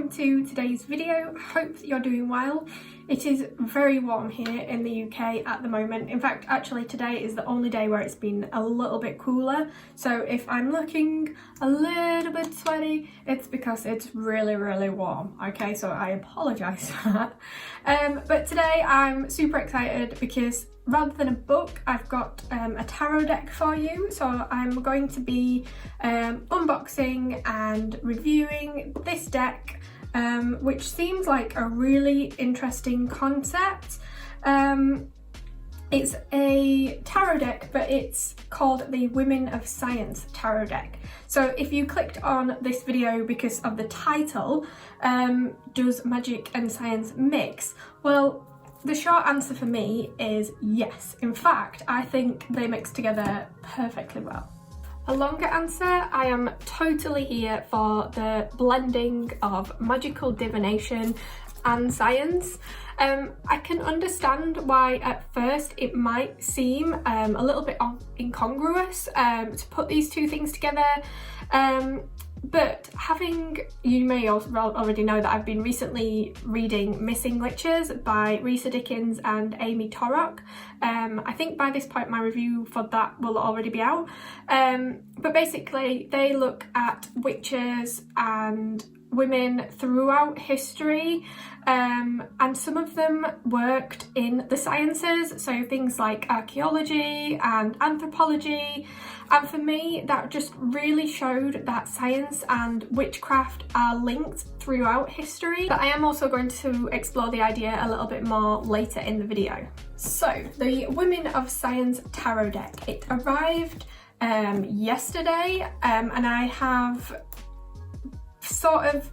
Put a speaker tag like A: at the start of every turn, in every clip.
A: welcome to today's video. Hope that you're doing well. It is very warm here in the UK at the moment. In fact, actually today is the only day where it's been a little bit cooler. So if I'm looking a little bit sweaty, it's because it's really warm. Okay, so I apologise for that. But today I'm super excited because rather than a book, I've got a tarot deck for you. So I'm going to be unboxing and reviewing this deck, which seems like a really interesting concept. It's a tarot deck, but it's called the Women of Science tarot deck. So if you clicked on this video because of the title, does magic and science mix? Well, the short answer for me is yes. In fact, I think they mix together perfectly well. A longer answer, I am totally here for the blending of magical divination and science. I can understand why at first it might seem a little bit incongruous to put these two things together. But you may already know that I've been recently reading Missing Witches by Risa Dickens and Amy Torok. I think by this point my review for that will already be out. But basically they look at witches and women throughout history, and some of them worked in the sciences, so things like archaeology and anthropology. And for me, that just really showed that science and witchcraft are linked throughout history. But I am also going to explore the idea a little bit more later in the video. So, the Women of Science tarot deck. It arrived yesterday, and I have sort of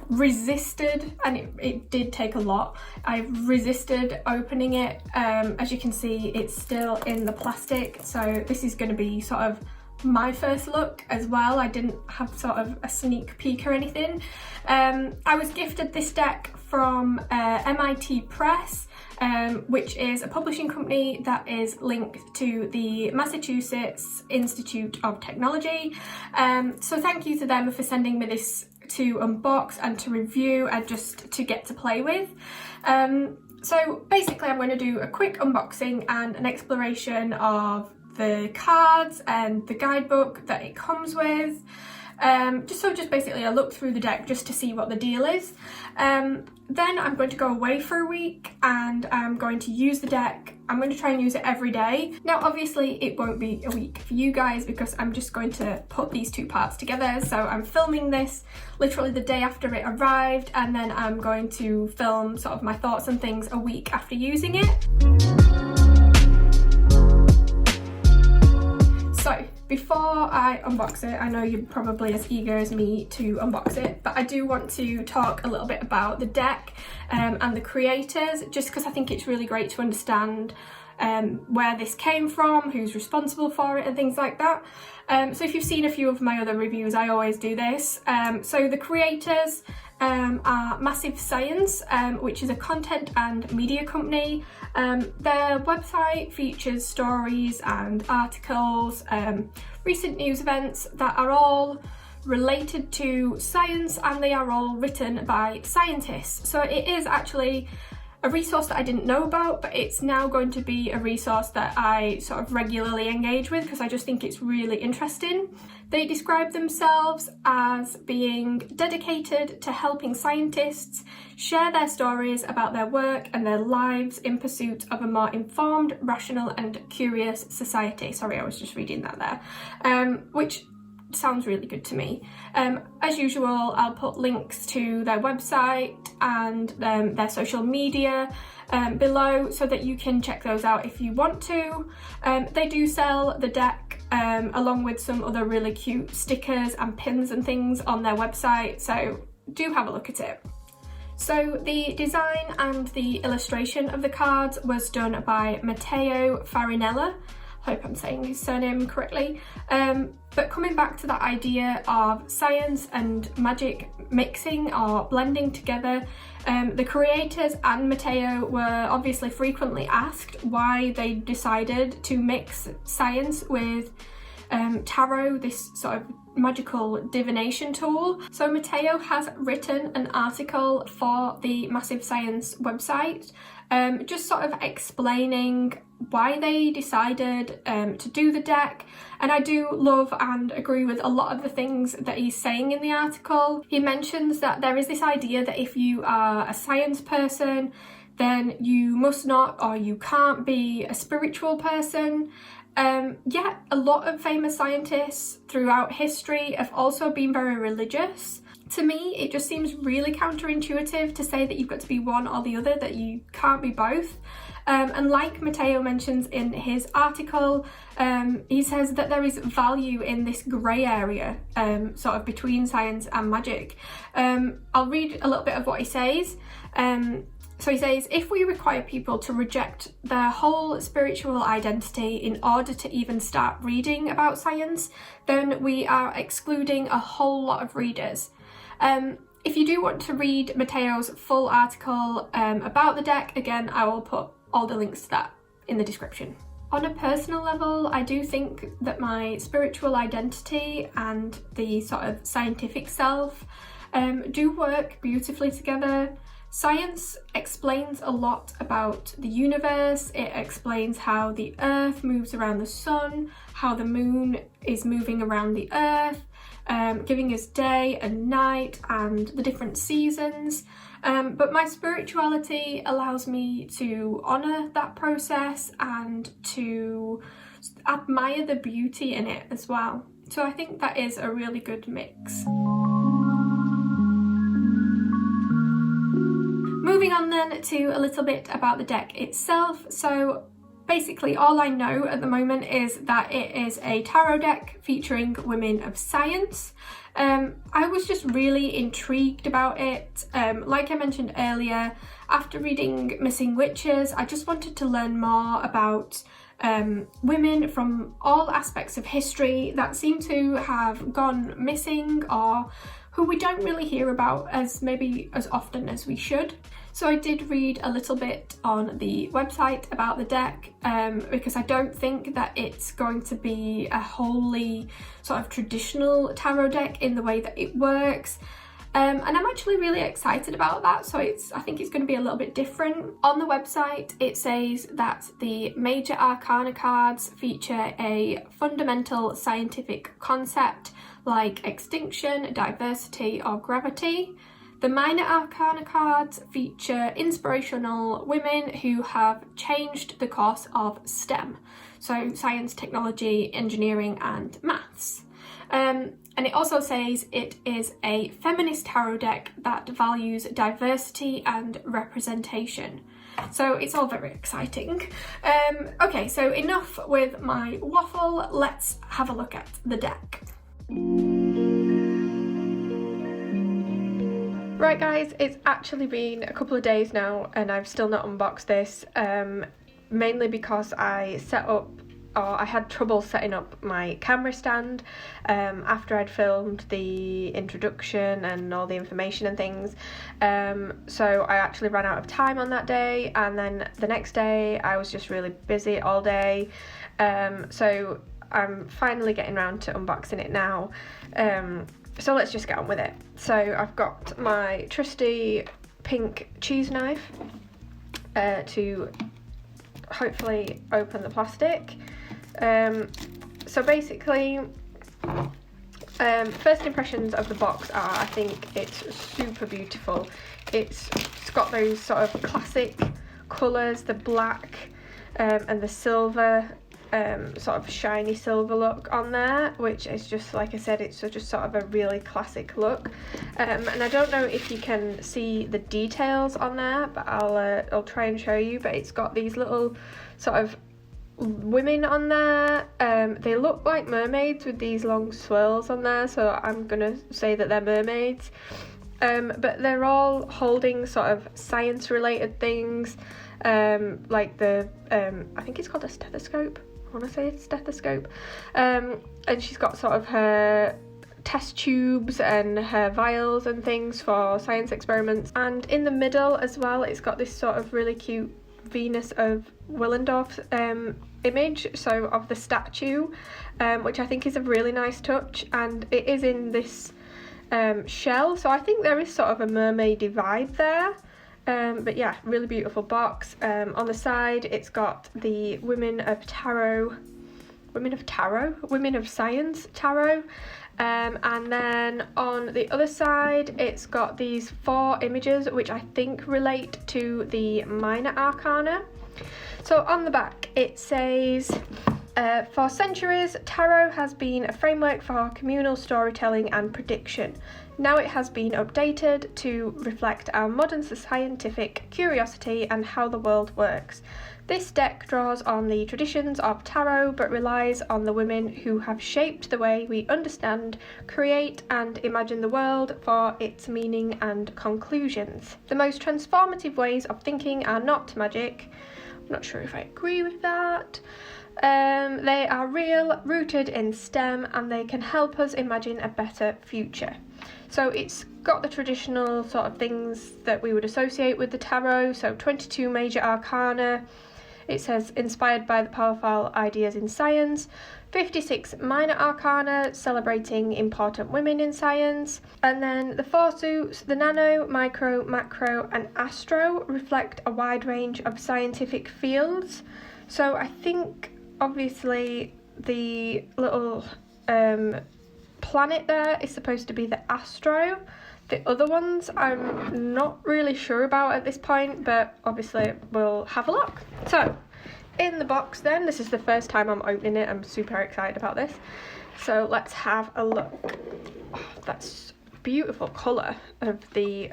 A: resisted, and it did take a lot. I've resisted opening it. As you can see, it's still in the plastic, so this is going to be sort of my first look as well. I didn't have sort of a sneak peek or anything. I was gifted this deck from MIT Press, which is a publishing company that is linked to the Massachusetts Institute of Technology. So thank you to them for sending me this to unbox and to review and just to get to play with. So basically I'm going to do a quick unboxing and an exploration of the cards and the guidebook that it comes with. Just basically a look through the deck just to see what the deal is. Then I'm going to go away for a week and I'm going to use the deck. I'm going to try and use it every day. Now obviously it won't be a week for you guys because I'm just going to put these two parts together. So I'm filming this literally the day after it arrived, and then I'm going to film sort of my thoughts and things a week after using it. So before I unbox it, I know you're probably as eager as me to unbox it, but I do want to talk a little bit about the deck and the creators, just because I think it's really great to understand where this came from, who's responsible for it and things like that. So if you've seen a few of my other reviews, I always do this. So the creators are Massive Science, which is a content and media company. Their website features stories and articles, recent news events that are all related to science, and they are all written by scientists. So it is actually a resource that I didn't know about, but it's now going to be a resource that I sort of regularly engage with because I just think it's really interesting. They describe themselves as being dedicated to helping scientists share their stories about their work and their lives in pursuit of a more informed, rational and curious society. Sorry, I was just reading that there, which sounds really good to me. As usual, I'll put links to their website and their social media below so that you can check those out if you want to. They do sell the deck along with some other really cute stickers and pins and things on their website, so do have a look at it. So the design and the illustration of the cards was done by Matteo Farinella. Hope I'm saying his surname correctly. But coming back to that idea of science and magic mixing or blending together, the creators and Matteo were obviously frequently asked why they decided to mix science with tarot, this sort of magical divination tool. So Matteo has written an article for the Massive Science website, just sort of explaining why they decided to do the deck, and I do love and agree with a lot of the things that he's saying in the article. He mentions that there is this idea that if you are a science person, then you must not or you can't be a spiritual person. Yeah, a lot of famous scientists throughout history have also been very religious. To me, it just seems really counterintuitive to say that you've got to be one or the other, that you can't be both. And like Matteo mentions in his article, he says that there is value in this grey area, sort of between science and magic. I'll read a little bit of what he says. So he says, if we require people to reject their whole spiritual identity in order to even start reading about science, then we are excluding a whole lot of readers. If you do want to read Matteo's full article about the deck, again, I will put all the links to that in the description. On a personal level, I do think that my spiritual identity and the sort of scientific self do work beautifully together. Science explains a lot about the universe. It explains how the Earth moves around the sun, how the moon is moving around the Earth, giving us day and night and the different seasons. But my spirituality allows me to honour that process and to admire the beauty in it as well. So I think that is a really good mix. Moving on then to a little bit about the deck itself. So basically all I know at the moment is that it is a tarot deck featuring women of science. I was just really intrigued about it. Like I mentioned earlier, after reading Missing Witches, I just wanted to learn more about women from all aspects of history that seem to have gone missing or who we don't really hear about as often as we should. So I did read a little bit on the website about the deck because I don't think that it's going to be a wholly sort of traditional tarot deck in the way that it works. And I'm actually really excited about that, so I think it's going to be a little bit different. On the website, it says that the major arcana cards feature a fundamental scientific concept like extinction, diversity, or gravity. The minor arcana cards feature inspirational women who have changed the course of STEM, so science, technology, engineering, and maths. And it also says it is a feminist tarot deck that values diversity and representation. So it's all very exciting. Okay, so enough with my waffle, let's have a look at the deck. Right guys, it's actually been a couple of days now and I've still not unboxed this, mainly because I had trouble setting up my camera stand after I'd filmed the introduction and all the information and things. So I actually ran out of time on that day, and then the next day I was just really busy all day. So I'm finally getting around to unboxing it now. So let's just get on with it. So I've got my trusty pink cheese knife to hopefully open the plastic. So basically, first impressions of the box are, I think it's super beautiful. It's got those sort of classic colours, the black and the silver, sort of shiny silver look on there, which is just, like I said, it's just sort of a really classic look. And I don't know if you can see the details on there, but I'll try and show you. But it's got these little sort of women on there. They look like mermaids with these long swirls on there, so I'm gonna say that they're mermaids. But they're all holding sort of science related things, like the I think it's called a stethoscope. I want to say it's stethoscope. And she's got sort of her test tubes and her vials and things for science experiments. And in the middle as well, it's got this sort of really cute Venus of Willendorf image, so of the statue, which I think is a really nice touch, and it is in this shell, so I think there is sort of a mermaidy vibe there. But yeah, really beautiful box. On the side it's got the Women of Science tarot, and then on the other side it's got these 4 images which I think relate to the minor arcana. So on the back it says, for centuries, tarot has been a framework for communal storytelling and prediction. Now it has been updated to reflect our modern scientific curiosity and how the world works. This deck draws on the traditions of tarot but relies on the women who have shaped the way we understand, create and imagine the world for its meaning and conclusions. The most transformative ways of thinking are not magic. I'm not sure if I agree with that. They are real, rooted in STEM, and they can help us imagine a better future. So it's got the traditional sort of things that we would associate with the tarot, so 22 major arcana. It says inspired by the powerful ideas in science, 56 minor arcana celebrating important women in science, and then the 4 suits, the nano, micro, macro and astro, reflect a wide range of scientific fields. So I think obviously the little planet there is supposed to be the astro. The other ones I'm not really sure about at this point, but obviously we'll have a look. So in the box then, this is the first time I'm opening it, I'm super excited about this. So let's have a look. Oh, that's beautiful colour of the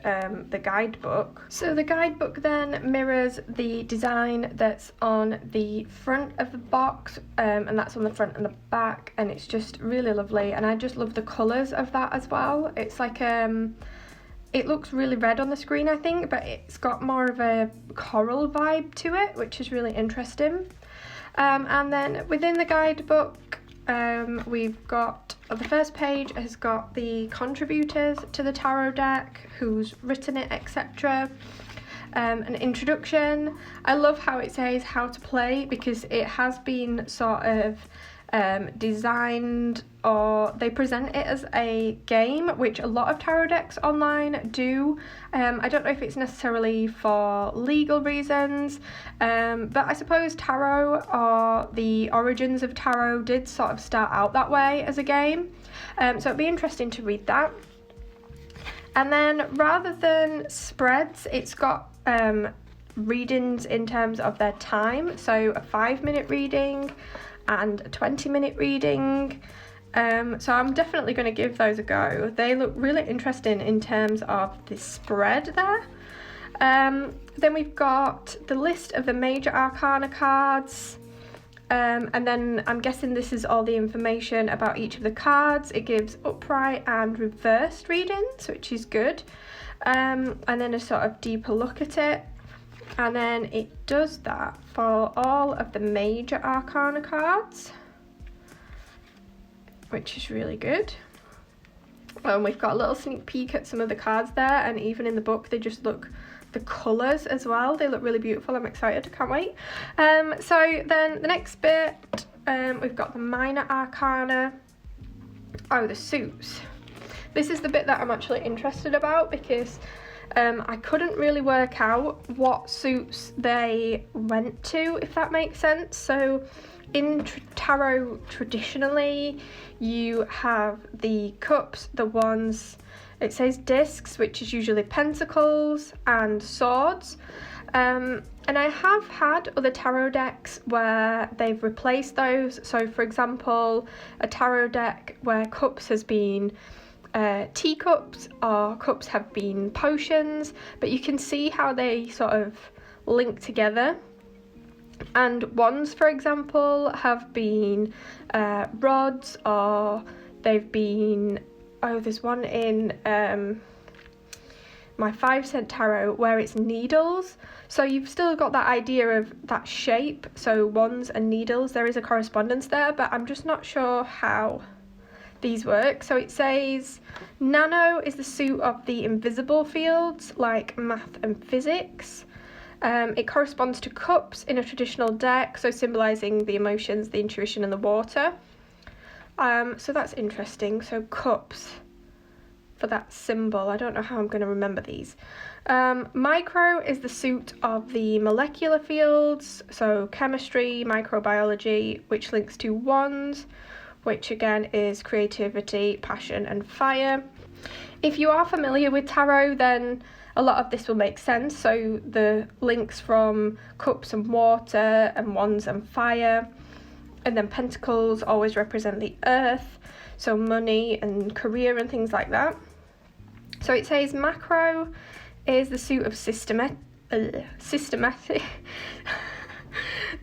A: guidebook. So the guidebook then mirrors the design that's on the front of the box, and that's on the front and the back, and it's just really lovely, and I just love the colours of that as well. It's like it looks really red on the screen I think, but it's got more of a coral vibe to it, which is really interesting. And then within the guidebook we've got, the first page has got the contributors to the tarot deck, who's written it, etc. An introduction. I love how it says how to play, because it has been sort of designed, or they present it as a game, which a lot of tarot decks online do. I don't know if it's necessarily for legal reasons, but I suppose tarot, or the origins of tarot, did sort of start out that way as a game, so it'd be interesting to read that. And then rather than spreads, it's got readings in terms of their time, so a 5-minute reading and a 20-minute reading. So I'm definitely going to give those a go. They look really interesting in terms of the spread there. Then we've got the list of the major arcana cards, and then I'm guessing this is all the information about each of the cards. It gives upright and reversed readings, which is good, and then a sort of deeper look at it. And then it does that for all of the major arcana cards, which is really good. We've got a little sneak peek at some of the cards there, and even in the book they just look, the colours as well, they look really beautiful. I'm excited, can't wait. So then the next bit, we've got the minor arcana. Oh, the suits. This is the bit that I'm actually interested about, because I couldn't really work out what suits they went to, if that makes sense. So in tarot traditionally you have the cups, the wands, it says discs, which is usually pentacles, and swords. And I have had other tarot decks where they've replaced those. So for example, a tarot deck where cups has been teacups, or cups have been potions, but you can see how they sort of link together. And wands, for example, have been rods, or they've been, oh, there's one in my 5-cent tarot where it's needles. So you've still got that idea of that shape, so wands and needles, there is a correspondence there, but I'm just not sure how these work. So it says nano is the suit of the invisible fields like math and physics. It corresponds to cups in a traditional deck, so symbolising the emotions, the intuition and the water. So that's interesting. So cups for that symbol. I don't know how I'm going to remember these. Micro is the suit of the molecular fields, so chemistry, microbiology, which links to wands, which again is creativity, passion and fire. If you are familiar with tarot, then a lot of this will make sense. So the links from cups and water and wands and fire, and then pentacles always represent the earth, so money and career and things like that. So it says macro is the suit of systematic.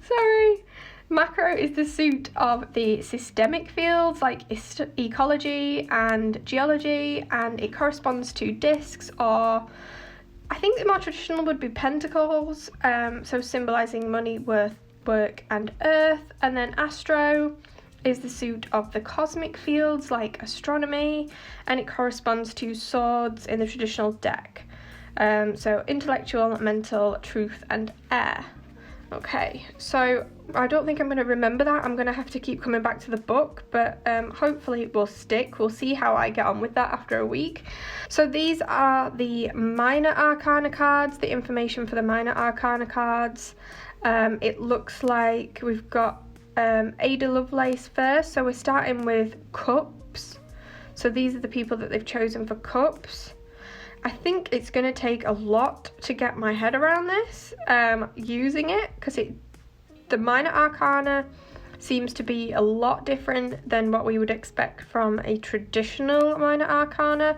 A: Sorry. Macro is the suit of the systemic fields like ecology and geology, and it corresponds to discs, or I think the more traditional would be pentacles, so symbolising money, work and earth. And then astro is the suit of the cosmic fields like astronomy, and it corresponds to swords in the traditional deck, so intellectual, mental, truth and air. Okay, so I don't think I'm going to remember that. I'm going to have to keep coming back to the book, but hopefully it will stick. We'll see how I get on with that after a week. So these are the minor arcana cards, the information for the minor arcana cards. It looks like we've got Ada Lovelace first, so we're starting with cups. So these are the people that they've chosen for cups. I think it's going to take a lot to get my head around this, using it, because the minor arcana seems to be a lot different than what we would expect from a traditional minor arcana.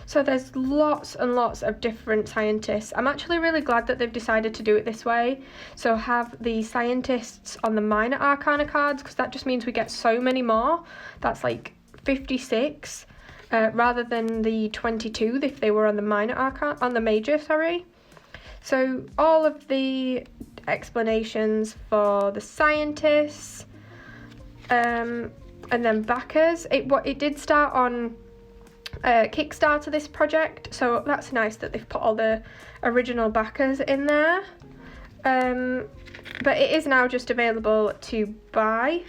A: So there's lots and lots of different scientists. I'm actually really glad that they've decided to do it this way. So have the scientists on the minor arcana cards, because that just means we get so many more. That's like 56. Rather than the 22 if they were on the minor arcana, on the major, sorry. So all of the explanations for the scientists, and then backers. It did start on Kickstarter, this project, so that's nice that they've put all the original backers in there. But it is now just available to buy,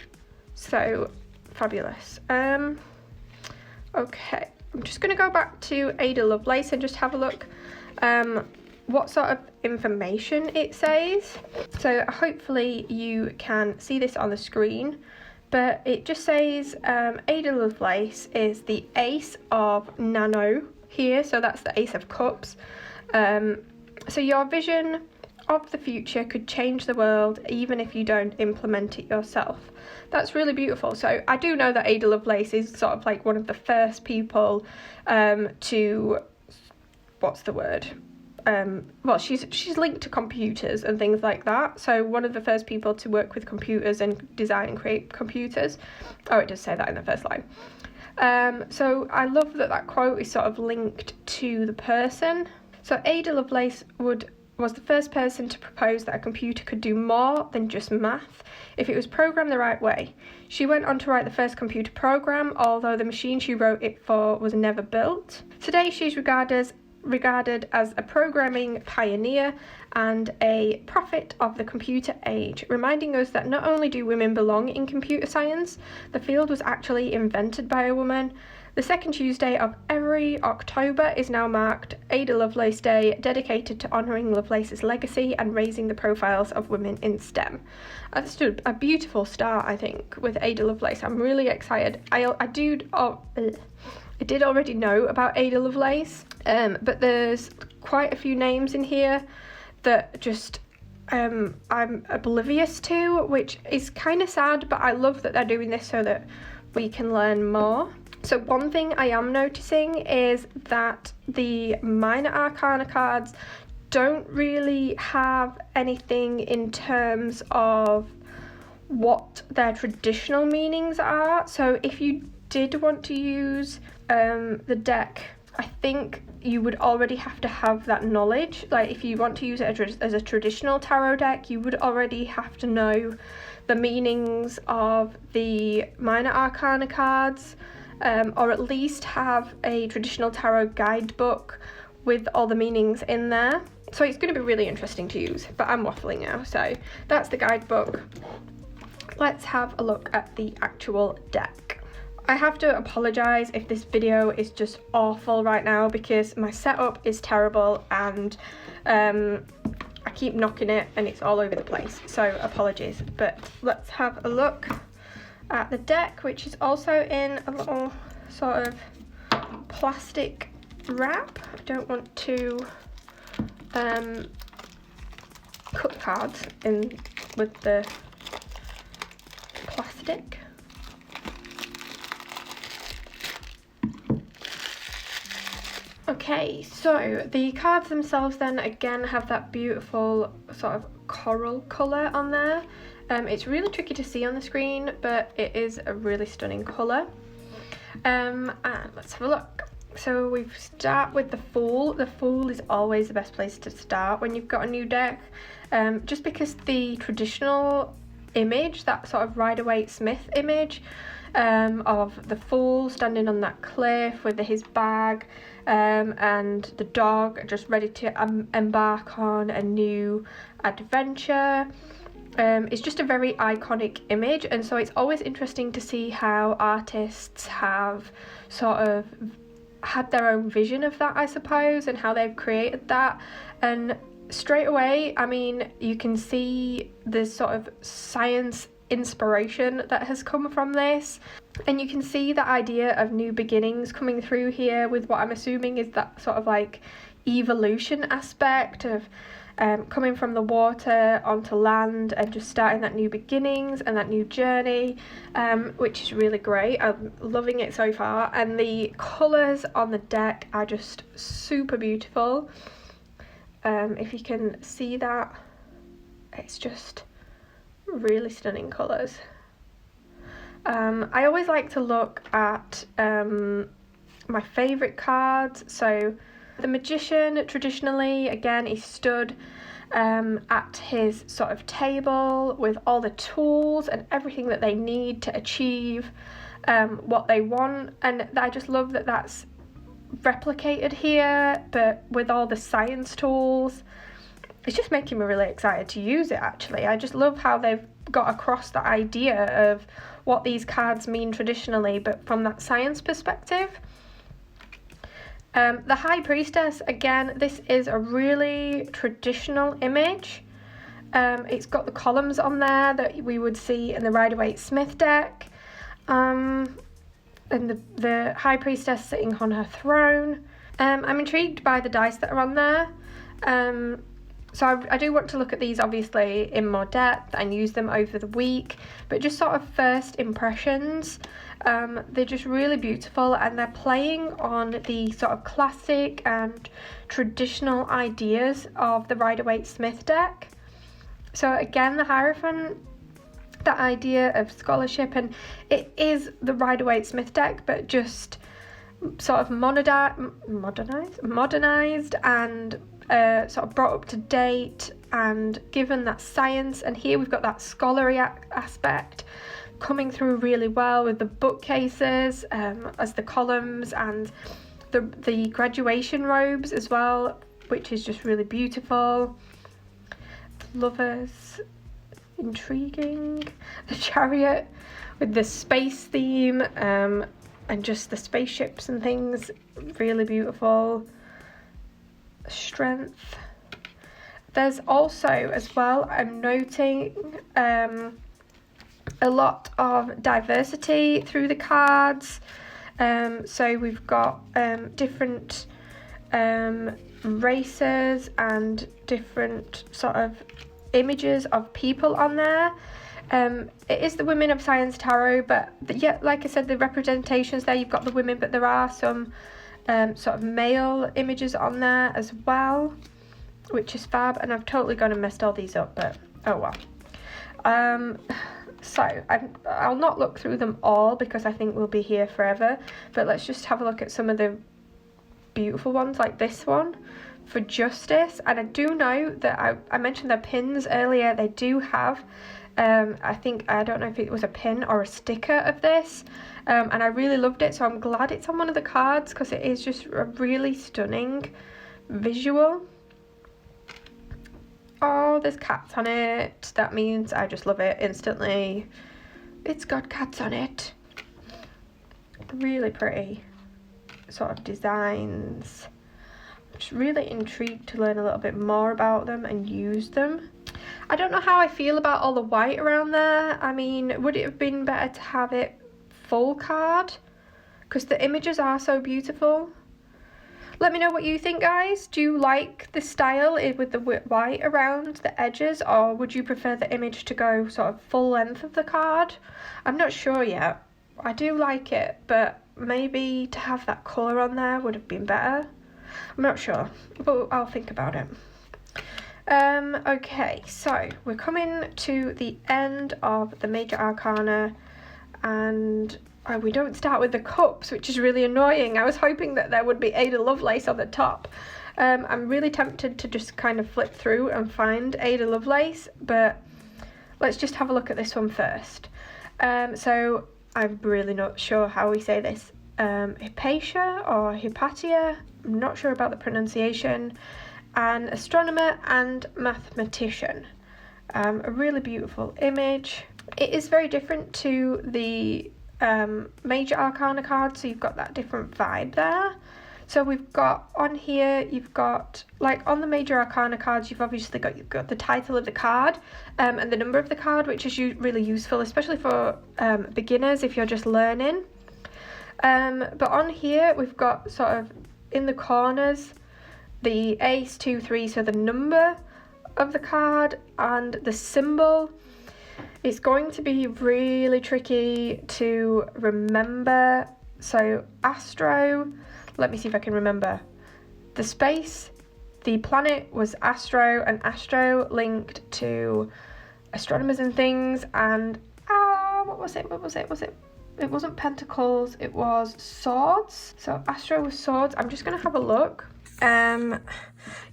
A: so fabulous. Okay, I'm just going to go back to Ada Lovelace and just have a look what sort of information it says. So hopefully you can see this on the screen, but it just says Ada Lovelace is the ace of nano here, so that's the ace of cups. So your vision of the future could change the world even if you don't implement it yourself. That's really beautiful. So I do know that Ada Lovelace is sort of like one of the first people to, what's the word? Well, she's linked to computers and things like that. So one of the first people to work with computers and design and create computers. Oh, it does say that in the first line. So I love that quote is sort of linked to the person. So Ada Lovelace was the first person to propose that a computer could do more than just math if it was programmed the right way. She went on to write the first computer program, although the machine she wrote it for was never built. Today she's regarded as a programming pioneer and a prophet of the computer age, reminding us that not only do women belong in computer science, the field was actually invented by a woman. The second Tuesday of every October is now marked Ada Lovelace Day, dedicated to honouring Lovelace's legacy and raising the profiles of women in STEM. That's a beautiful start, I think, with Ada Lovelace. I'm really excited. I did already know about Ada Lovelace, but there's quite a few names in here that just I'm oblivious to, which is kind of sad, but I love that they're doing this so that we can learn more. So one thing I am noticing is that the minor arcana cards don't really have anything in terms of what their traditional meanings are. So if you did want to use the deck, I think you would already have to have that knowledge. Like if you want to use it as a traditional tarot deck, you would already have to know the meanings of the minor arcana cards, or at least have a traditional tarot guidebook with all the meanings in there. So it's going to be really interesting to use, but I'm waffling now. So that's the guidebook. Let's have a look at the actual deck. I have to apologise if this video is just awful right now because my setup is terrible and I keep knocking it and it's all over the place, so apologies. But let's have a look at the deck, which is also in a little sort of plastic wrap. I don't want to cut cards in with the plastic. Okay, so the cards themselves then again have that beautiful sort of coral colour on there. It's really tricky to see on the screen, but it is a really stunning colour. And let's have a look. So we start with the Fool. The Fool is always the best place to start when you've got a new deck, just because the traditional image, that sort of Rider-Waite-Smith image of the Fool standing on that cliff with his bag and the dog just ready to embark on a new adventure. It's just a very iconic image, and so it's always interesting to see how artists have sort of had their own vision of that, I suppose, and how they've created that. And straight away, I mean, you can see the sort of science inspiration that has come from this, and you can see the idea of new beginnings coming through here with what I'm assuming is that sort of like evolution aspect of coming from the water onto land and just starting that new beginnings and that new journey, which is really great. I'm loving it so far, and the colours on the deck are just super beautiful. If you can see that, it's just really stunning colours. I always like to look at my favourite cards. So the Magician traditionally, again, is stood at his sort of table with all the tools and everything that they need to achieve what they want, and I just love that that's replicated here, but with all the science tools. It's just making me really excited to use it, actually. I just love how they've got across the idea of what these cards mean traditionally, but from that science perspective. The High Priestess, again, this is a really traditional image. It's got the columns on there that we would see in the Rider-Waite-Smith deck. And the High Priestess sitting on her throne. I'm intrigued by the dice that are on there. So I do want to look at these obviously in more depth and use them over the week, but just sort of first impressions, they're just really beautiful, and they're playing on the sort of classic and traditional ideas of the Rider-Waite-Smith deck. So again, the Hierophant, that idea of scholarship, and it is the Rider-Waite-Smith deck, but just sort of modernized and sort of brought up to date and given that science. And here we've got that scholarly aspect coming through really well with the bookcases as the columns, and the graduation robes as well, which is just really beautiful. The Lovers, intriguing. The Chariot with the space theme and just the spaceships and things, really beautiful. Strength. There's also as well, I'm noting a lot of diversity through the cards. So we've got different races and different sort of images of people on there. It is the Women of Science Tarot, but yet, like I said, the representations there, you've got the women, but there are some sort of male images on there as well, which is fab. And I've totally gone and messed all these up, but oh well. So I'll not look through them all because I think we'll be here forever, but let's just have a look at some of the beautiful ones, like this one for Justice. And I do know that I mentioned the pins earlier. They do have I don't know if it was a pin or a sticker of this, and I really loved it, so I'm glad it's on one of the cards because it is just a really stunning visual. Oh, there's cats on it. That means I just love it instantly. It's got cats on it. Really pretty sort of designs. I'm just really intrigued to learn a little bit more about them and use them. I don't know how I feel about all the white around there. I mean, would it have been better to have it full card? Because the images are so beautiful. Let me know what you think, guys. Do you like the style with the white around the edges, or would you prefer the image to go sort of full length of the card? I'm not sure yet. I do like it, but maybe to have that colour on there would have been better. I'm not sure, but I'll think about it. Okay, so we're coming to the end of the Major Arcana, and we don't start with the cups, which is really annoying. I was hoping that there would be Ada Lovelace on the top. I'm really tempted to just kind of flip through and find Ada Lovelace, but let's just have a look at this one first. So I'm really not sure how we say this. Hypatia or Hypatia, I'm not sure about the pronunciation. An astronomer and mathematician. A really beautiful image. It is very different to the Major Arcana card, so you've got that different vibe there. So we've got on here, you've got, like on the Major Arcana cards, you've obviously got the title of the card and the number of the card, which is really useful, especially for beginners if you're just learning. But on here, we've got sort of in the corners, the ace, 2, 3, so the number of the card and the symbol. It's going to be really tricky to remember. So Astro, let me see if I can remember. The space, the planet was Astro, and Astro linked to astronomers and things, and what was it? It wasn't pentacles, it was swords. So Astro was swords. I'm just gonna have a look.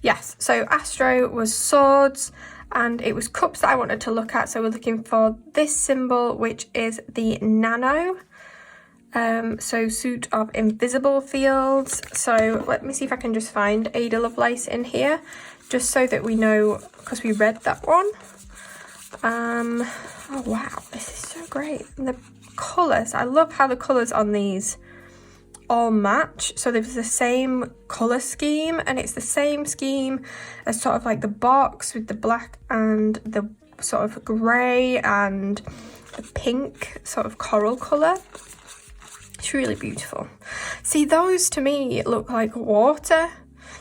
A: Yes, so Astro was swords, and it was cups that I wanted to look at. So we're looking for this symbol, which is the nano. So suit of invisible fields. So let me see if I can just find Ada Lovelace in here, just so that we know, because we read that one. Oh wow, this is so great. And the colours, I love how the colours on these all match. So there's the same colour scheme, and it's the same scheme as sort of like the box with the black and the sort of grey and the pink sort of coral colour. It's really beautiful. See, those to me look like water,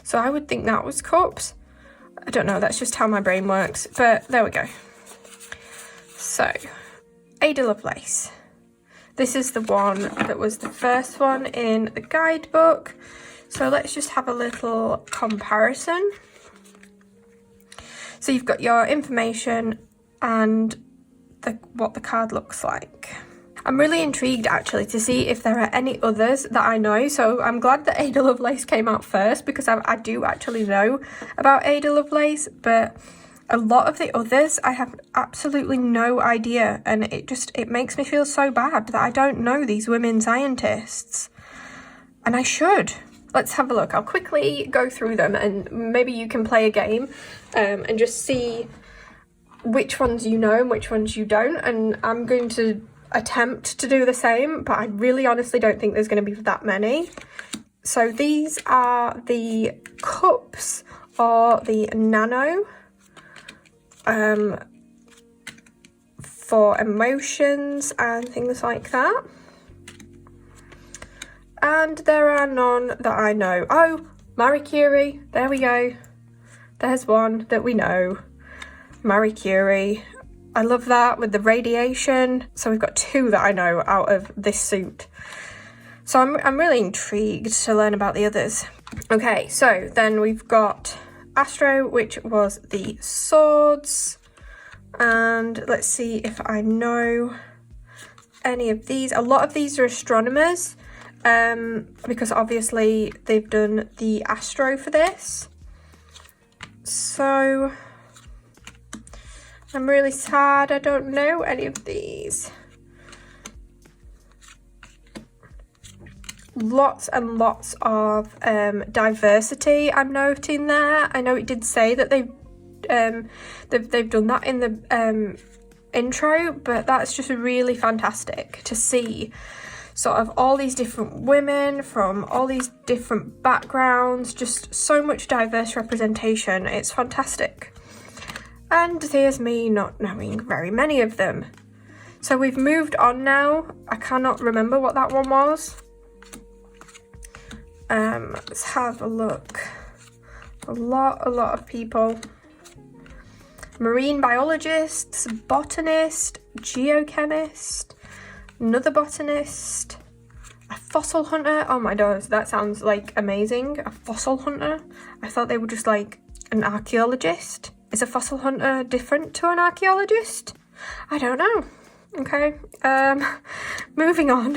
A: so I would think that was cups. I don't know, that's just how my brain works, but there we go. So, Ada Lovelace. This is the one that was the first one in the guidebook. So let's just have a little comparison. So you've got your information and what the card looks like. I'm really intrigued actually to see if there are any others that I know. So I'm glad that Ada Lovelace came out first, because I do actually know about Ada Lovelace, but a lot of the others I have absolutely no idea, and it makes me feel so bad that I don't know these women scientists, and I should. Let's have a look. I'll quickly go through them, and maybe you can play a game and just see which ones you know and which ones you don't, and I'm going to attempt to do the same, but I really honestly don't think there's going to be that many. So these are the cups, or the nano, for emotions and things like that. And there are none that I know. Oh, Marie Curie, there we go. There's one that we know. Marie Curie. I love that with the radiation. So we've got two that I know out of this suit. So I'm really intrigued to learn about the others. Okay, so then we've got Astro, which was the swords, and let's see if I know any of these. A lot of these are astronomers, because obviously they've done the Astro for this. So I'm really sad I don't know any of these. lots and lots of diversity I'm noting there. I know it did say that they've done that in the intro, but that's just really fantastic to see sort of all these different women from all these different backgrounds, just so much diverse representation. It's fantastic. And there's me not knowing very many of them. So we've moved on now. I cannot remember what that one was. Let's have a look. A lot of people. Marine biologists, botanist, geochemist, another botanist, a fossil hunter. Oh my god, that sounds like amazing. A fossil hunter. I thought they were just like an archaeologist. Is a fossil hunter different to an archaeologist? I don't know. Okay, moving on.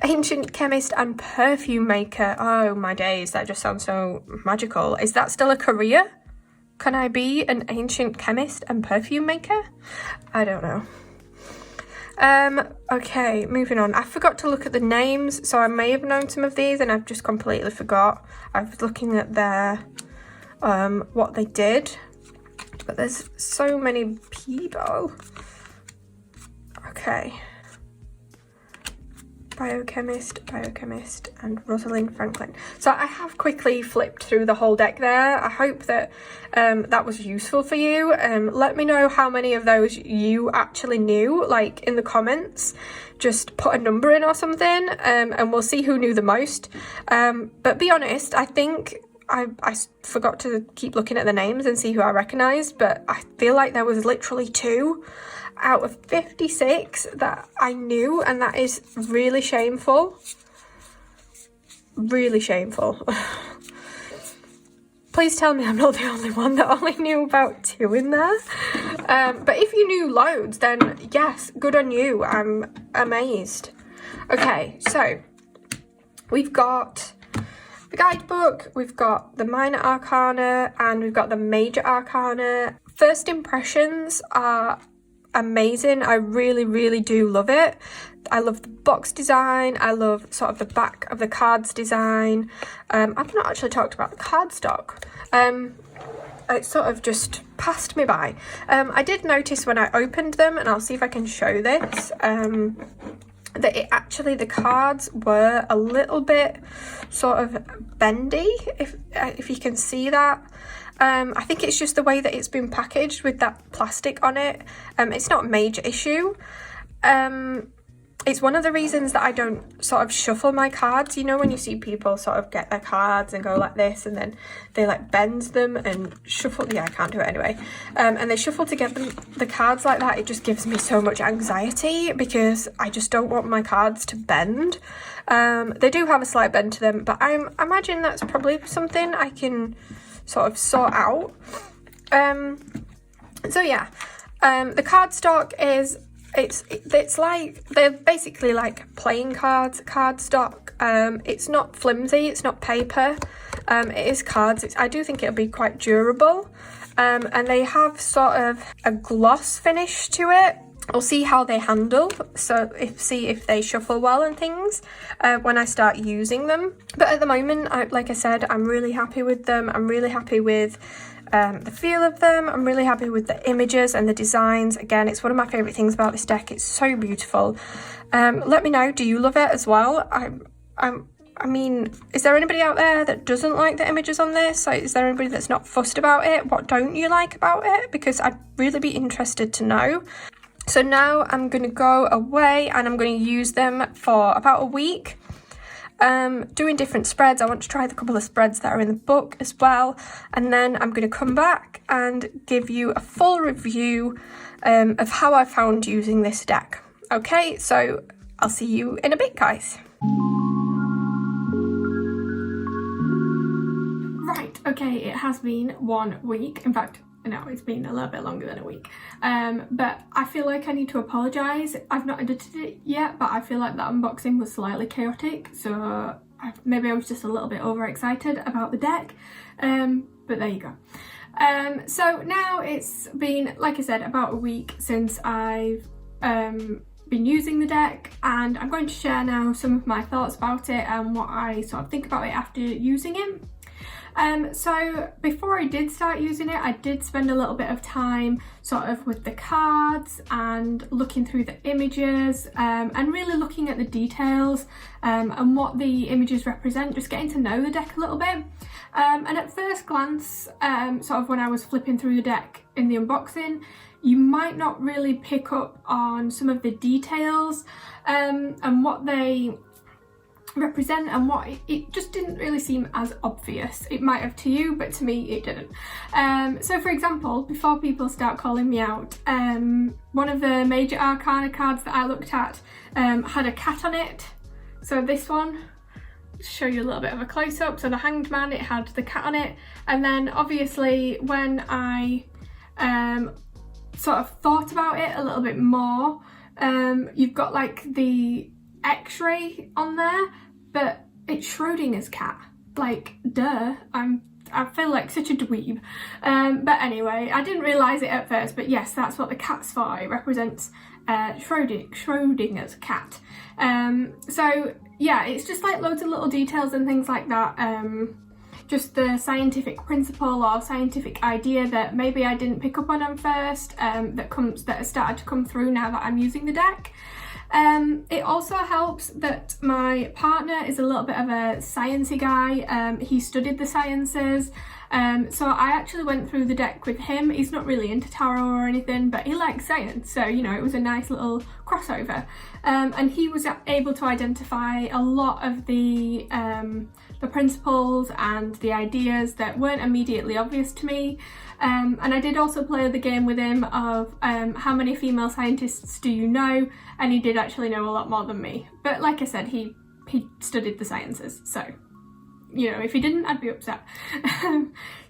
A: Ancient chemist and perfume maker. Oh my days, that just sounds so magical. Is that still a career? Can I be an ancient chemist and perfume maker? I don't know. Okay, moving on. I forgot to look at the names, so I may have known some of these and I've just completely forgot. I was looking at their, what they did, but there's so many people. Okay. Biochemist, and Rosalind Franklin. So I have quickly flipped through the whole deck there. I hope that that was useful for you. Let me know how many of those you actually knew, like in the comments. Just put a number in or something, and we'll see who knew the most. But be honest, I think I forgot to keep looking at the names and see who I recognised, but I feel like there was literally 2 out of 56 that I knew, and that is really shameful. Really shameful. Please tell me I'm not the only one that only knew about 2 in there. But if you knew loads, then yes, good on you. I'm amazed. Okay, so we've got the guidebook, we've got the minor arcana, and we've got the major arcana. First impressions are amazing. I really do love it. I love the box design. I love sort of the back of the cards design. I've not actually talked about the cardstock. It sort of just passed me by. I did notice when I opened them, and I'll see if I can show this, that it actually, the cards were a little bit sort of bendy, if you can see that. I think it's just the way that it's been packaged with that plastic on it. It's not a major issue. It's one of the reasons that I don't sort of shuffle my cards. You know, when you see people sort of get their cards and go like this, and then they like bend them and shuffle. Yeah, I can't do it anyway. And they shuffle together the cards like that. It just gives me so much anxiety because I just don't want my cards to bend. They do have a slight bend to them, but I imagine that's probably something I can sort of sort out. So yeah, the cardstock is, it's like, they're basically like playing cards, cardstock. It's not flimsy, it's not paper, it is cards. I do think it'll be quite durable, and they have sort of a gloss finish to it. I'll see how they handle, so see if they shuffle well and things when I start using them. But at the moment, like I said, I'm really happy with them. I'm really happy with the feel of them. I'm really happy with the images and the designs. Again, it's one of my favourite things about this deck. It's so beautiful. Let me know, do you love it as well? I mean, is there anybody out there that doesn't like the images on this? Is there anybody that's not fussed about it? What don't you like about it? Because I'd really be interested to know. So now I'm going to go away and I'm going to use them for about a week, doing different spreads. I want to try the couple of spreads that are in the book as well, and then I'm going to come back and give you a full review of how I found using this deck. Okay, so I'll see you in a bit, guys. Right, okay, it has been 1 week. In fact, no, it's been a little bit longer than a week, but I feel like I need to apologise. I've not edited it yet, but I feel like that unboxing was slightly chaotic, so maybe I was just a little bit overexcited about the deck, but there you go. So now it's been, like I said, about a week since I've been using the deck, and I'm going to share now some of my thoughts about it and what I sort of think about it after using it. So before I did start using it, I did spend a little bit of time sort of with the cards and looking through the images, and really looking at the details and what the images represent, just getting to know the deck a little bit. And at first glance, sort of when I was flipping through the deck in the unboxing, you might not really pick up on some of the details and what they represent, and what it just didn't really seem as obvious. It might have to you, but to me it didn't. So for example, before people start calling me out, one of the major arcana cards that I looked at had a cat on it. So this one, show you a little bit of a close-up. So the Hanged Man, it had the cat on it, and then obviously when I sort of thought about it a little bit more, you've got like the X-ray on there, but it's Schrodinger's cat. Like, duh, I feel like such a dweeb. But anyway, I didn't realise it at first, but yes, that's what the cat's for. It represents Schrodinger's cat. So yeah, it's just like loads of little details and things like that. Just the scientific principle or scientific idea that maybe I didn't pick up on first, that has started to come through now that I'm using the deck. It also helps that my partner is a little bit of a sciencey guy. He studied the sciences, so I actually went through the deck with him. He's not really into tarot or anything, but he likes science, so you know, it was a nice little crossover. And he was able to identify a lot of the principles and the ideas that weren't immediately obvious to me. And I did also play the game with him of how many female scientists do you know, and he did actually know a lot more than me. But like I said, he studied the sciences, so you know, if he didn't, I'd be upset.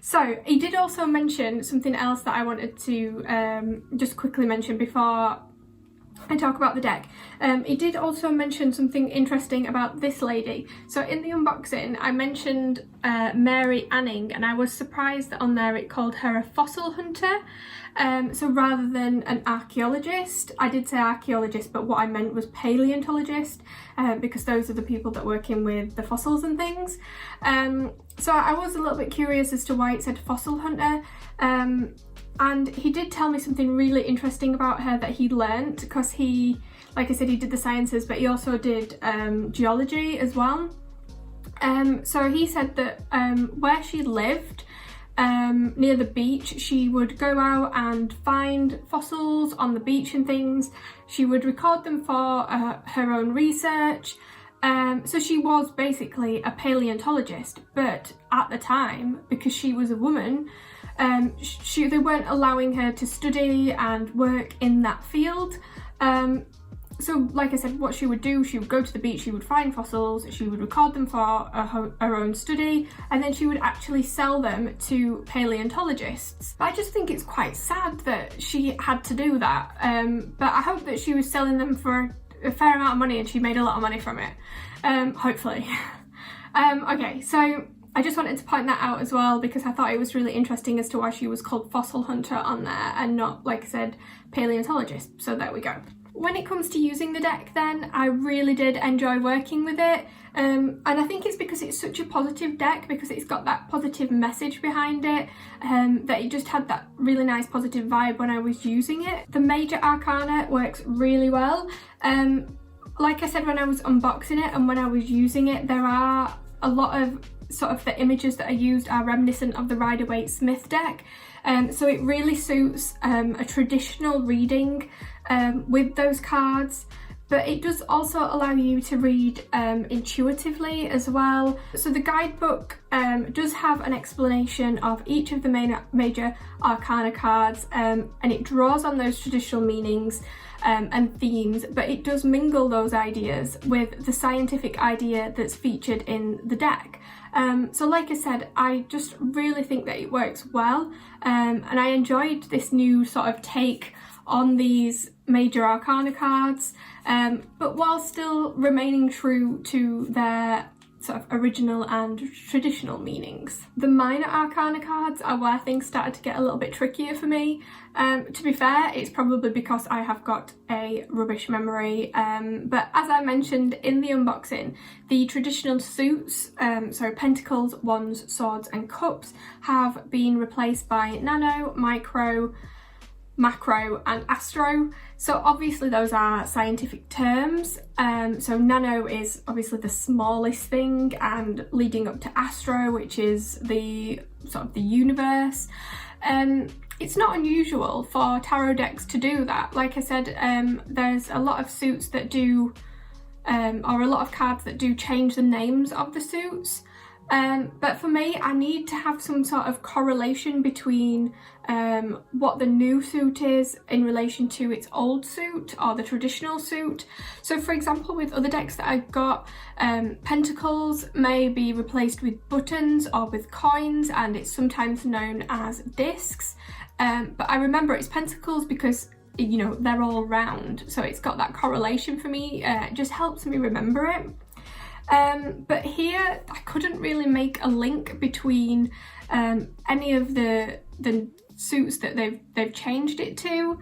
A: So he did also mention something else that I wanted to just quickly mention before I talk about the deck. He did also mention something interesting about this lady. So in the unboxing, I mentioned Mary Anning, and I was surprised that on there it called her a fossil hunter. So rather than an archaeologist, I did say archaeologist, but what I meant was paleontologist, because those are the people that work in with the fossils and things. So I was a little bit curious as to why it said fossil hunter. And he did tell me something really interesting about her that he learnt, because he, like I said, he did the sciences, but he also did geology as well. So he said that where she lived, near the beach, she would go out and find fossils on the beach and things. She would record them for her own research. So she was basically a paleontologist, but at the time, because she was a woman, they weren't allowing her to study and work in that field. So like I said, what she would do, she would go to the beach, she would find fossils, she would record them for her own study, and then she would actually sell them to paleontologists. I just think it's quite sad that she had to do that, but I hope that she was selling them for a fair amount of money and she made a lot of money from it, hopefully. Okay, so I just wanted to point that out as well, because I thought it was really interesting as to why she was called fossil hunter on there and not, like I said, paleontologist. So there we go. When it comes to using the deck then, I really did enjoy working with it, and I think it's because it's such a positive deck, because it's got that positive message behind it, that it just had that really nice positive vibe when I was using it. The major arcana works really well. Like I said when I was unboxing it and when I was using it, there are a lot of sort of the images that are used are reminiscent of the Rider-Waite-Smith deck, so it really suits a traditional reading with those cards, but it does also allow you to read intuitively as well. So the guidebook does have an explanation of each of the major arcana cards, and it draws on those traditional meanings and themes, but it does mingle those ideas with the scientific idea that's featured in the deck. So like I said, I just really think that it works well, and I enjoyed this new sort of take on these major arcana cards, but while still remaining true to their sort of original and traditional meanings. The minor arcana cards are where things started to get a little bit trickier for me. To be fair, it's probably because I have got a rubbish memory, but as I mentioned in the unboxing, the traditional suits, so pentacles, wands, swords and cups, have been replaced by nano, micro, macro and astro. So obviously those are scientific terms. So nano is obviously the smallest thing, and leading up to astro, which is the sort of the universe. It's not unusual for tarot decks to do that. Like I said, there's a lot of suits that do, or a lot of cards that do change the names of the suits. But for me, I need to have some sort of correlation between what the new suit is in relation to its old suit or the traditional suit. So for example, with other decks that I've got, pentacles may be replaced with buttons or with coins, and it's sometimes known as discs. But I remember it's pentacles because, you know, they're all round, so it's got that correlation for me. It just helps me remember it. But here I couldn't really make a link between any of the suits that they've changed it to.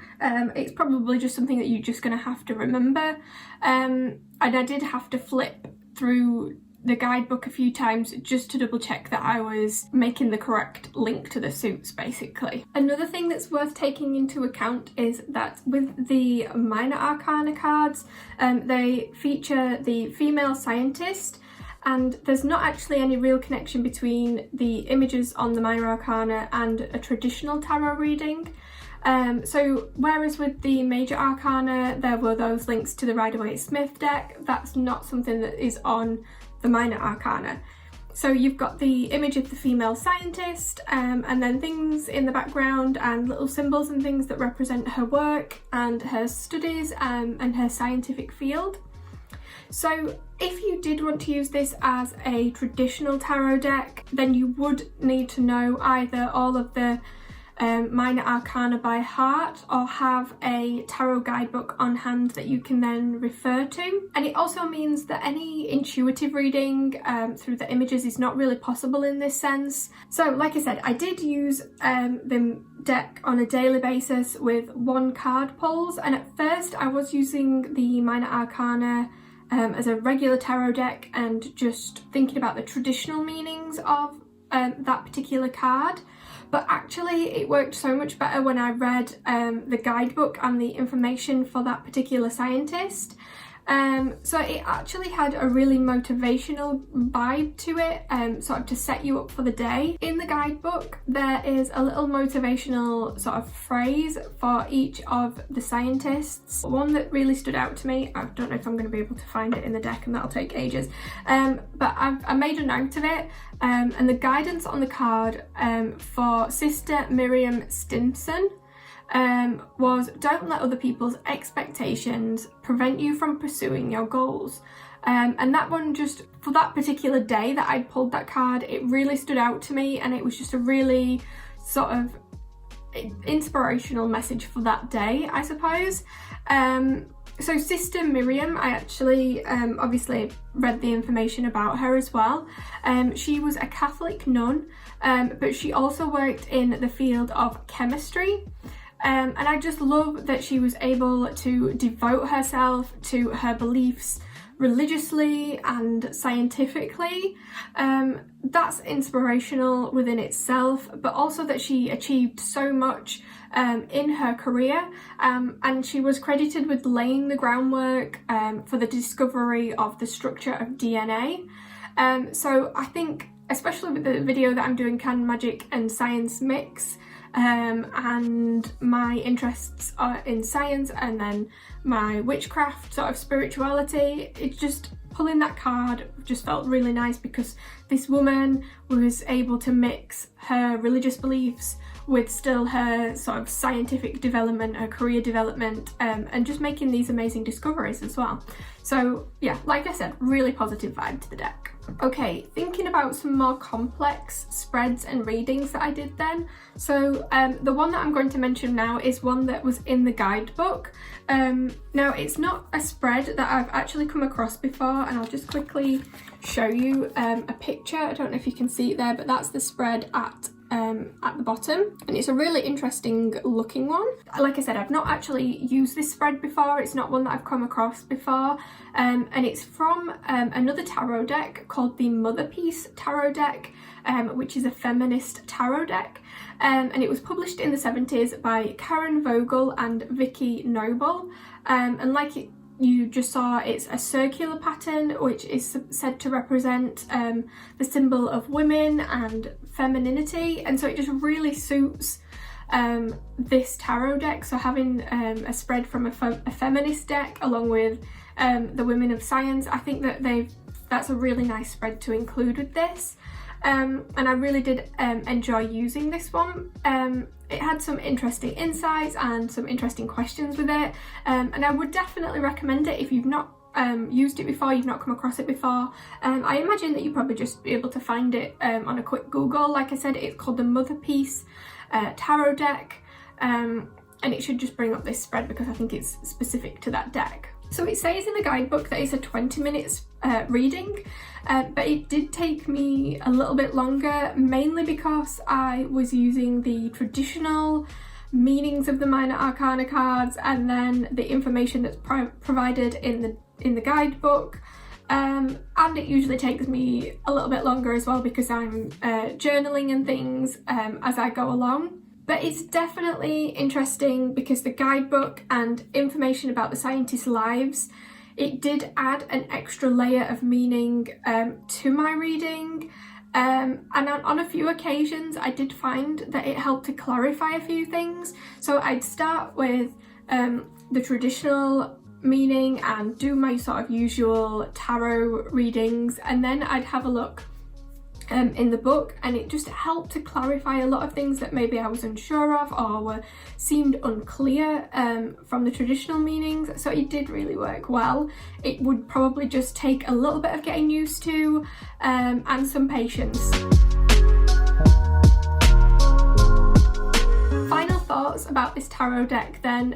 A: It's probably just something that you're just going to have to remember. And I did have to flip through the guidebook a few times just to double check that I was making the correct link to the suits, basically. Another thing that's worth taking into account is that with the minor arcana cards, they feature the female scientist, and there's not actually any real connection between the images on the minor arcana and a traditional tarot reading. So whereas with the major arcana there were those links to the Rider-Waite-Smith deck, that's not something that is on the minor arcana. So you've got the image of the female scientist, and then things in the background and little symbols and things that represent her work and her studies and her scientific field. So if you did want to use this as a traditional tarot deck, then you would need to know either all of the minor arcana by heart, or have a tarot guidebook on hand that you can then refer to. And it also means that any intuitive reading through the images is not really possible in this sense. So like I said, I did use the deck on a daily basis with 1 card pulls, and at first I was using the minor arcana as a regular tarot deck and just thinking about the traditional meanings of that particular card. But actually it worked so much better when I read the guidebook and the information for that particular scientist. So it actually had a really motivational vibe to it, sort of to set you up for the day. In the guidebook there is a little motivational sort of phrase for each of the scientists. One that really stood out to me, I don't know if I'm going to be able to find it in the deck and that'll take ages, but I made a note of it, and the guidance on the card for Sister Miriam Stimson was, don't let other people's expectations prevent you from pursuing your goals. And that one, just for that particular day that I pulled that card, it really stood out to me, and it was just a really sort of inspirational message for that day, I suppose. So Sister Miriam, I actually obviously read the information about her as well. She was a Catholic nun, but she also worked in the field of chemistry. And I just love that she was able to devote herself to her beliefs religiously and scientifically. That's inspirational within itself, but also that she achieved so much in her career, and she was credited with laying the groundwork for the discovery of the structure of DNA. So I think, especially with the video that I'm doing, Can Magic and Science Mix, and my interests are in science and then my witchcraft sort of spirituality, it just, pulling that card just felt really nice, because this woman was able to mix her religious beliefs with still her sort of scientific development, her career development, and just making these amazing discoveries as well. So yeah, like I said, really positive vibe to the deck. Okay, thinking about some more complex spreads and readings that I did then. So the one that I'm going to mention now is one that was in the guidebook. Now it's not a spread that I've actually come across before, and I'll just quickly show you a picture. I don't know if you can see it there, but that's the spread at the bottom, and it's a really interesting looking one. Like I said, I've not actually used this spread before. It's not one that I've come across before, and it's from another tarot deck called the Mother Piece Tarot deck, which is a feminist tarot deck, and it was published in the 70s by Karen Vogel and Vicky Noble, and like you just saw, it's a circular pattern which is said to represent the symbol of women and femininity, and so it just really suits this tarot deck. So having a spread from a feminist deck along with the Women of Science, I think that that's a really nice spread to include with this, and I really did enjoy using this one. It had some interesting insights and some interesting questions with it, and I would definitely recommend it if you've not used it before, you've not come across it before. I imagine that you'll probably just be able to find it on a quick Google. Like I said, it's called the Mother Piece Tarot deck, and it should just bring up this spread because I think it's specific to that deck. So it says in the guidebook that it's a 20 minutes reading, but it did take me a little bit longer, mainly because I was using the traditional meanings of the minor arcana cards and then the information that's provided in the guidebook, and it usually takes me a little bit longer as well because I'm journaling and things as I go along. But it's definitely interesting because the guidebook and information about the scientists' lives, it did add an extra layer of meaning to my reading. And on a few occasions, I did find that it helped to clarify a few things. So I'd start with the traditional meaning and do my sort of usual tarot readings, and then I'd have a look in the book, and it just helped to clarify a lot of things that maybe I was unsure of or seemed unclear from the traditional meanings. So it did really work well. It would probably just take a little bit of getting used to and some patience. Final thoughts about this tarot deck then.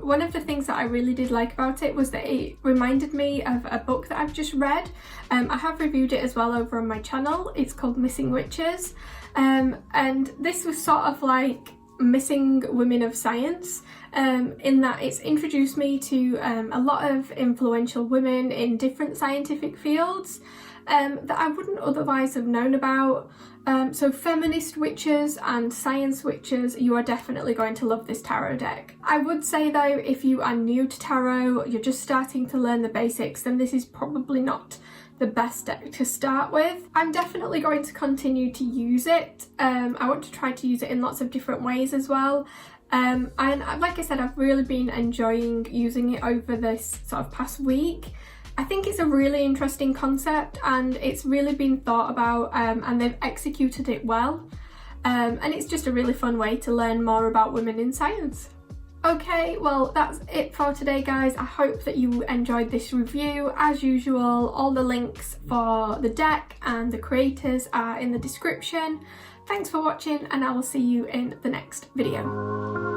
A: One of the things that I really did like about it was that it reminded me of a book that I've just read. I have reviewed it as well over on my channel. It's called Missing Witches, and this was sort of like Missing Women of Science, in that it's introduced me to a lot of influential women in different scientific fields that I wouldn't otherwise have known about. So feminist witches and science witches, you are definitely going to love this tarot deck. I would say though, if you are new to tarot, you're just starting to learn the basics, then this is probably not the best deck to start with. I'm definitely going to continue to use it. I want to try to use it in lots of different ways as well. And like I said, I've really been enjoying using it over this sort of past week. I think it's a really interesting concept and it's really been thought about, and they've executed it well. And it's just a really fun way to learn more about women in science. Okay, well that's it for today guys. I hope that you enjoyed this review. As usual, all the links for the deck and the creators are in the description. Thanks for watching and I will see you in the next video.